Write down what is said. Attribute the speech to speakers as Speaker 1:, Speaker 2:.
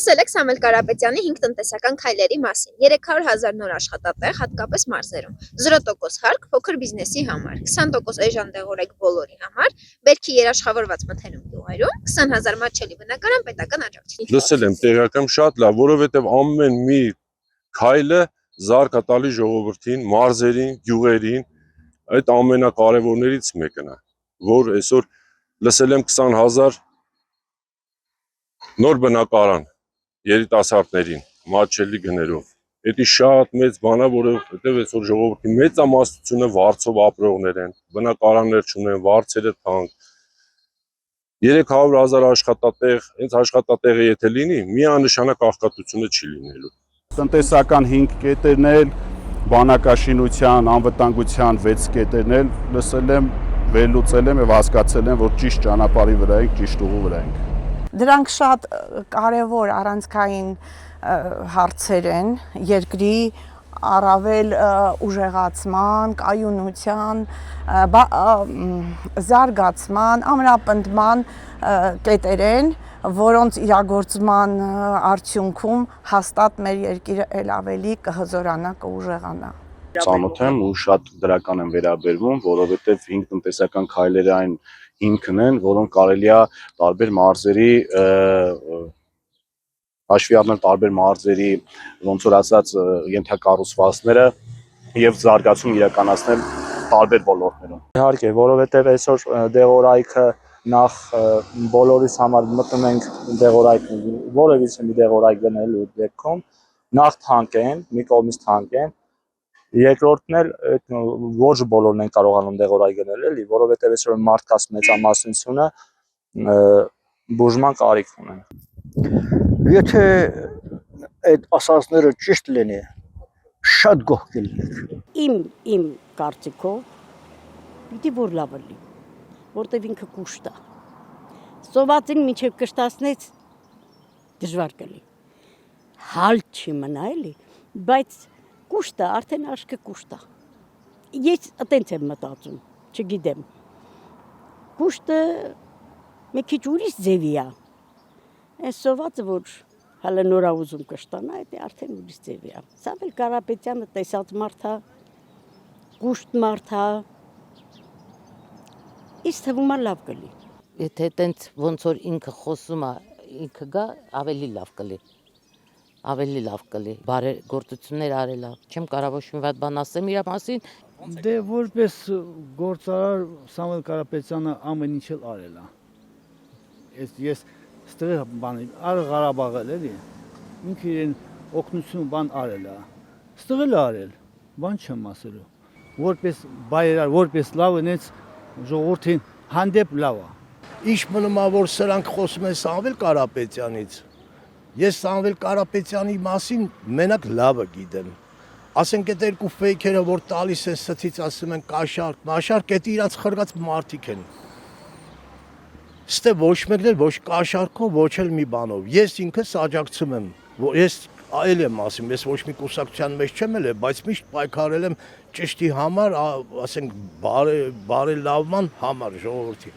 Speaker 1: Լսել եք Սամվել Կարապետյանի 5 տնտեսական քայլերի մասին։ 300,000 նոր աշխատատեղ, հատկապես մարզերում, 0% հարկ փոքր բիզնեսի համար, 20% էժան դեղորայք բոլորի համար, բերքի երաշխավորված մթերում գյուղերում, 20,000 մատչելի բնակարան պետական աջակցությամբ։
Speaker 2: Լսել եմ տեղական շատ լավ, որովհետև ամեն մի քայլը զարգա տալի ժողովրդին, մարզերին, գյուղերին, այդ ամենակարևորներից մեկն է, որ այսօր լսել եմ 20,000 նոր բնակարան երիտասարդներին մատչելի գներով։ Դա շատ մեծ բան է, որովհետև այսօր ժողովրդի մեծամասնությունը վարձով ապրողներ են, բնակարաններ չունեն, վարձերը թանկ։ 300,000 աշխատատեղ, հենց աշխատատեղը եթե լինի, միանշանակ աղքատությունը չի լինելու։
Speaker 3: Տնտեսական 5 կետերն էլ, բանակաշինության, անվտանգության 6 կետերն էլ լսել եմ, վերլուծել եմ եւ հասկացել եմ, որ ճիշտ ճանապարհի վրա ենք, ճիշտ ուղու վրա ենք։
Speaker 4: Դրանք շատ կարևոր առանցքային հարցեր են երկրի առավել ուժեղացման, կայունության, զարգացման, ամրապնդման կետեր են, որոնց իրագործման արդյունքում հաստատ մեր երկիրը ել ավելի կհզորանա, կուժեղանա։
Speaker 3: Ծանոթ եմ ու շատ դրական եմ վերաբերվում, որովհետև 5 տնտեսական քայլերը այն հիմքն են, որոնք կարելի է տարբեր մարզերի հաշվի առնել տարբեր մարզերի, ոնց որ ասած, ենթակառուցվածքները եւ զարգացում իրականացնել տարբեր ոլորտներում։
Speaker 5: Իհարկե, որովհետև այսօր դեղորայքը նախ բոլորիս համար մտնում ենք դեղորայք, որևիցե մի դեղորայք գնելու դեպքում նախ թանկ են, մի կողմից թանկ են, երկրորդն էլ ոչ բոլորն են կարողանում դեղորայք գնել, էլի, որովհետև այսօր մարդկանց մեծամասնությունը բուժման կարիք ունեն։
Speaker 6: Եթե այդ ասածները ճիշտ լինի, շատ գոհ կլինենք։
Speaker 7: Իմ կարծիքով պիտի որ լավ լինի, որտեվ ինքը կուշտ է։ Սովածին մինչև կշտացնեց դժվար կլինի։ Հալ չի մնա էլի, բայց կուշտ է, արդեն աշկը կուշտ է։ Ես այտենց եմ մտածում, չգիտեմ։ Կուշտը մի քիչ ուրիշ ձևի է։ Այս սովածը, որ հələ նորա ուզում կշտանա, դա արդեն ուրիշ ձևի է։ Սամվել Կարապետյանը տեսած մարդ է, կուշտ մարդ է։ Ինձ թվում է լավ կլինի։
Speaker 8: Եթե այտենց ոնց որ ինքը խոսում է, ինքը գա, ավելի լավ կլինի։ Ավելի լավ կլի, բարեգործություններ արել է, չեմ կարող ոչ մի վատ բան ասեմ իր մասին։
Speaker 9: Դե որպես գործարար Սամվել Կարապետյանը ամեն ինչ էլ արել է։ Ես ստեղ բան Ղարաբաղը էլի, ինքը իրեն օգնություն բան արել է։ Ստեղ էլ արել, բան չեմ ասելու։ Որպես բայրար, որպես լավ այնց ժողովրդին հանդեպ լավ է։
Speaker 6: Ինչ մնում է, որ սրանք խոսում են Սամվել Կարապետյանից։ Ես Սամվել Կարապետյանի մասին մենակ լավը գիտեմ։ Ասենք այդ երկու ֆեյքերը, որ տալիս են ստից, ասում են կաշառք, մաշառք, դա իրանց խրգած մարդիկ են։ Ստե ոչ մեկն էլ ոչ կաշառքով, ոչ էլ մի բանով։ Ես ինքս աջակցում եմ, ես այլ եմ ասում, ես ոչ մի կուսակցության մեջ չեմ ել, բայց միշտ պայքարել եմ ճշտի համար, ասենք բարելավման համար ժողովրդի։